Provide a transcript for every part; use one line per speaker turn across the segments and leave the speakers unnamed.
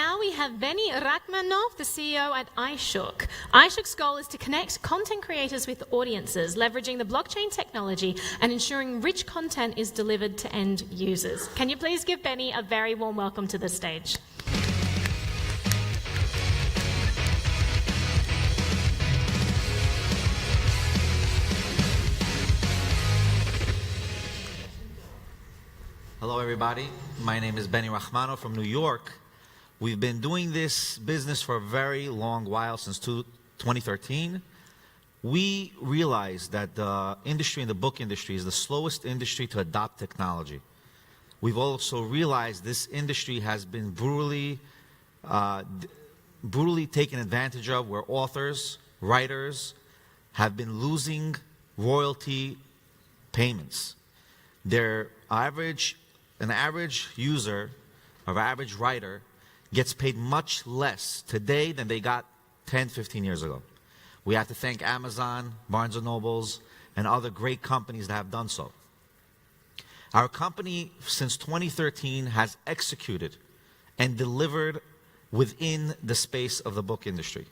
now we have Beni Rachmanov, the CEO at iShook. iShook's goal is to connect content creators with audiences, leveraging the blockchain technology and ensuring rich content is delivered to end users. Can you please give Beni a very warm welcome to the stage?
Hello everybody, my name is Beni Rachmanov from New York. We've been doing this business for a very long while, since 2013. We realized that the industry in the book industry is the slowest industry to adopt technology. We've also realized this industry has been brutally taken advantage of, where authors, writers have been losing royalty payments. An average user or average writer gets paid much less today than they got 10, 15 years ago. We have to thank Amazon, Barnes & Nobles, and other great companies that have done so. Our company, since 2013, has executed and delivered within the space of the book industry.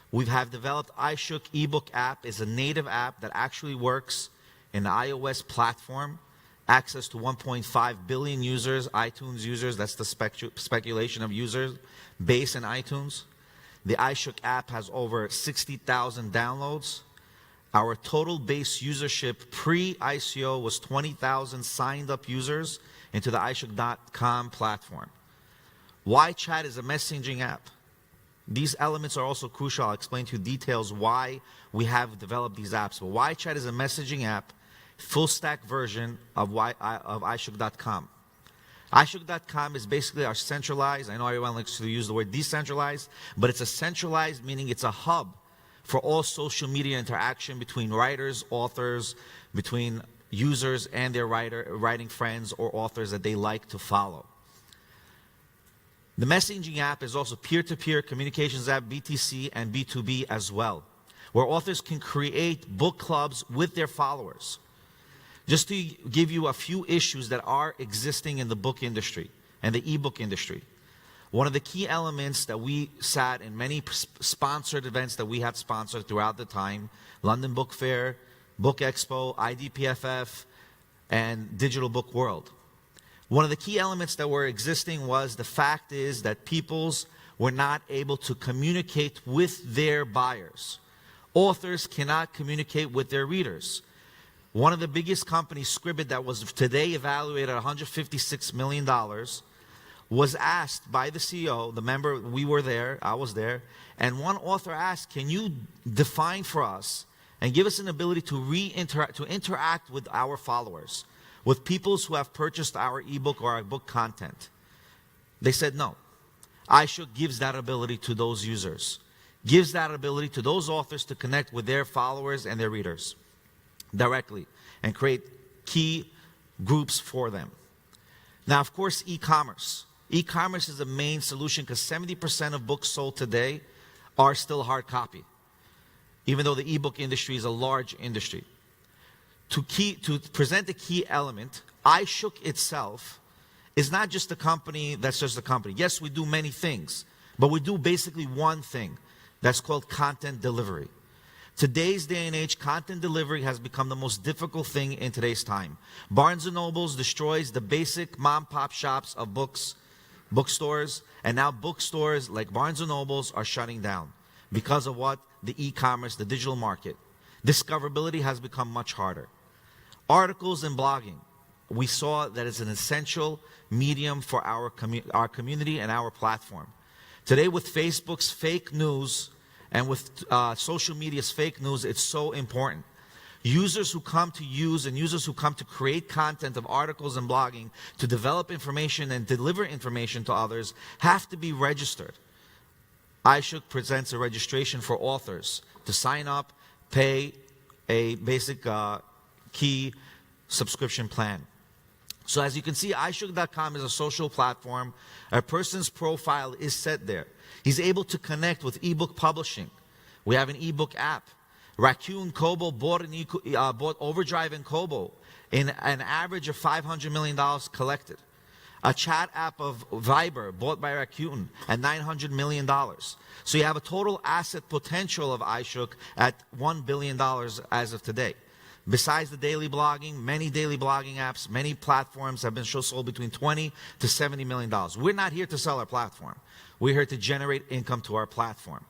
We have developed iShook ebook app. Is a native app that actually works in the iOS platform. Access to 1.5 billion users, iTunes users, that's the speculation of users, base in iTunes. The iShook app has over 60,000 downloads. Our total base usership pre-ICO was 20,000 signed up users into the iShook.com platform. YChat is a messaging app. These elements are also crucial. I'll explain to you details why we have developed these apps. But YChat is a messaging app, full stack version of iShook.com. iShook.com is basically our centralized, I know everyone likes to use the word decentralized, but it's a centralized, meaning it's a hub for all social media interaction between writers, authors, between users and their writing friends or authors that they like to follow. The messaging app is also peer-to-peer communications app, BTC and B2B as well, where authors can create book clubs with their followers. Just to give you a few issues that are existing in the book industry and the ebook industry. One of the key elements that we sat in many sponsored events that we had sponsored throughout the time, London Book Fair, Book Expo, IDPFF, and Digital Book World. One of the key elements that were existing was the fact is that peoples were not able to communicate with their buyers. Authors cannot communicate with their readers. One of the biggest companies, Scribd, that was today evaluated at $156 million, was asked by the CEO, the member, we were there, I was there, and one author asked, can you define for us and give us an ability to interact with our followers, with people who have purchased our ebook or our book content? They said no. iShook gives that ability to those users, gives that ability to those authors to connect with their followers and their readers directly and create key groups for them. Now, of course, e-commerce. E-commerce is the main solution because 70% of books sold today are still hard copy, even though the ebook industry is a large industry. To present a key element, iShook itself is not just a company that's just a company. Yes, we do many things, but we do basically one thing that's called content delivery. Today's day and age, content delivery has become the most difficult thing in today's time. Barnes & Nobles destroys the basic mom-pop shops of bookstores, and now bookstores like Barnes & Nobles are shutting down because of what? The e-commerce, the digital market. Discoverability has become much harder. Articles and blogging. We saw that it's an essential medium for our community and our platform. Today with Facebook's fake news and with social media's fake news, it's so important. Users who come to use and users who come to create content of articles and blogging to develop information and deliver information to others have to be registered. iShook presents a registration for authors to sign up, pay a basic key subscription plan. So as you can see, iShook.com is a social platform. A person's profile is set there. He's able to connect with ebook publishing. We have an ebook app. Raccoon Kobo bought Overdrive and Kobo in an average of $500 million collected. A chat app of Viber bought by Rakuten at $900 million. So you have a total asset potential of iShook at $1 billion as of today. Besides the daily blogging, many daily blogging apps, many platforms have been sold between $20 to $70 million. We're not here to sell our platform. We're here to generate income to our platform.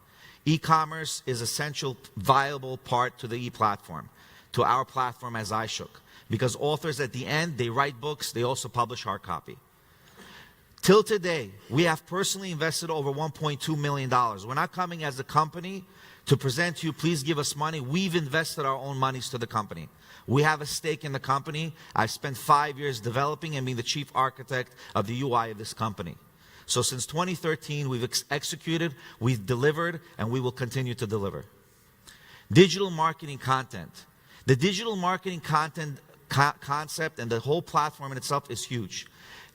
E-commerce is essential, viable part to the e-platform, to our platform as iShook. Because authors at the end, they write books, they also publish hard copy. Till today, we have personally invested over $1.2 million. We're not coming as a company to present to you, please give us money. We've invested our own monies to the company. We have a stake in the company. I've spent 5 years developing and being the chief architect of the UI of this company. So since 2013, we've executed, we've delivered, and we will continue to deliver. Digital marketing content. The digital marketing content concept and the whole platform in itself is huge.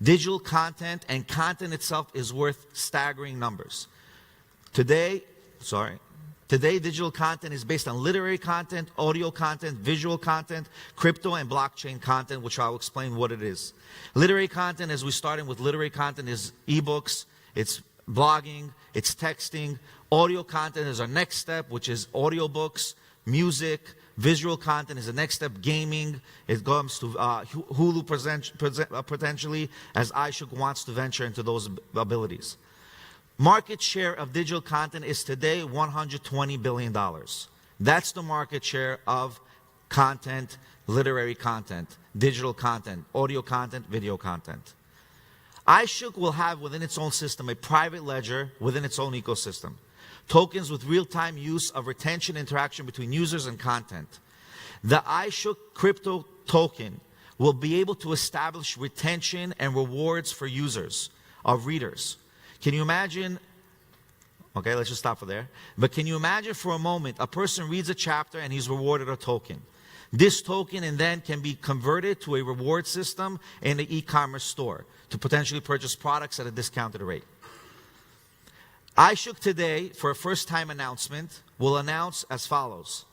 Digital content and content itself is worth staggering numbers. Today, digital content is based on literary content, audio content, visual content, crypto and blockchain content, which I'll explain what it is. Literary content, as we started with literary content, is ebooks, it's blogging, it's texting. Audio content is our next step, which is audiobooks, music. Visual content is the next step, gaming. It comes to Hulu potentially, as iShook wants to venture into those abilities. Market share of digital content is today $120 billion. That's the market share of content, literary content, digital content, audio content, video content. iShook will have within its own system a private ledger within its own ecosystem. Tokens with real-time use of retention interaction between users and content. The iShook crypto token will be able to establish retention and rewards for users, of readers. Can you imagine, okay, let's just stop for there. But can you imagine for a moment, a person reads a chapter and he's rewarded a token. This token and then can be converted to a reward system in the e-commerce store to potentially purchase products at a discounted rate. iShook today, for a first-time announcement, will announce as follows.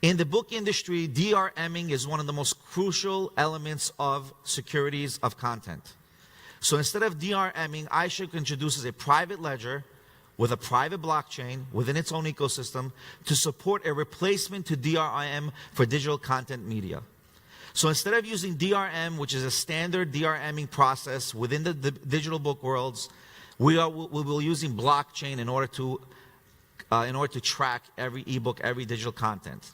In the book industry, DRMing is one of the most crucial elements of securities of content. So instead of DRMing, iShook introduces a private ledger with a private blockchain within its own ecosystem to support a replacement to DRM for digital content media. So instead of using DRM, which is a standard DRMing process within the digital book worlds, we will be using blockchain in order to track every ebook, every digital content.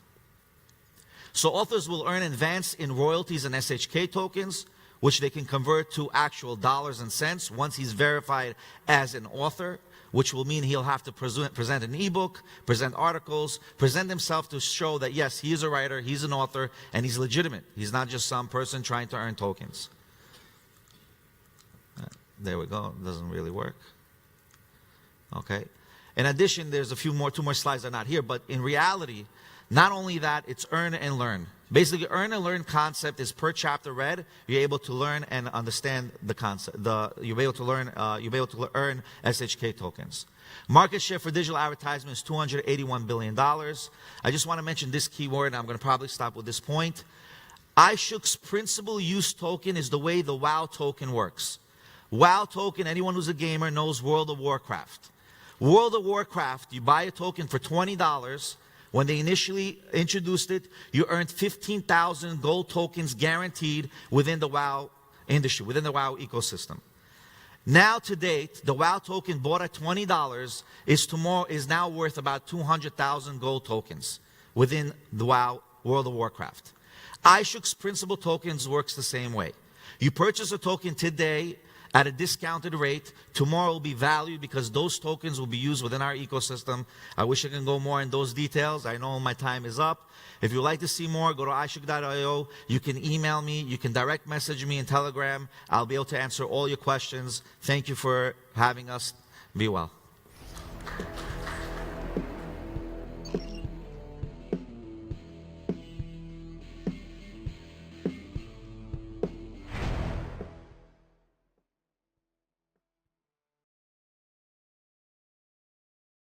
So authors will earn advance in royalties and SHK tokens, which they can convert to actual dollars and cents once he's verified as an author, which will mean he'll have to present an ebook, present articles, present himself to show that yes, he is a writer, he's an author, and he's legitimate. He's not just some person trying to earn tokens. There we go. It doesn't really work. Okay. In addition, there's two more slides that are not here, but in reality, not only that, it's earn and learn. Basically, earn and learn concept is per chapter read, you're able to learn and understand the concept. You'll be able to earn SHK tokens. Market share for digital advertisement is $281 billion. I just want to mention this keyword, and I'm going to probably stop with this point. iShook's principal use token is the way the WoW token works. WoW token, anyone who's a gamer knows World of Warcraft. World of Warcraft, you buy a token for $20. When they initially introduced it, you earned 15,000 gold tokens guaranteed within the WoW industry, within the WoW ecosystem. Now to date, the WoW token bought at $20 is now worth about 200,000 gold tokens within the WoW World of Warcraft. iShook's principal tokens works the same way. You purchase a token today at a discounted rate. Tomorrow will be valued because those tokens will be used within our ecosystem. I wish I can go more in those details. I know my time is up. If you'd like to see more, go to iShook.io. You can email me. You can direct message me in Telegram. I'll be able to answer all your questions. Thank you for having us. Be well.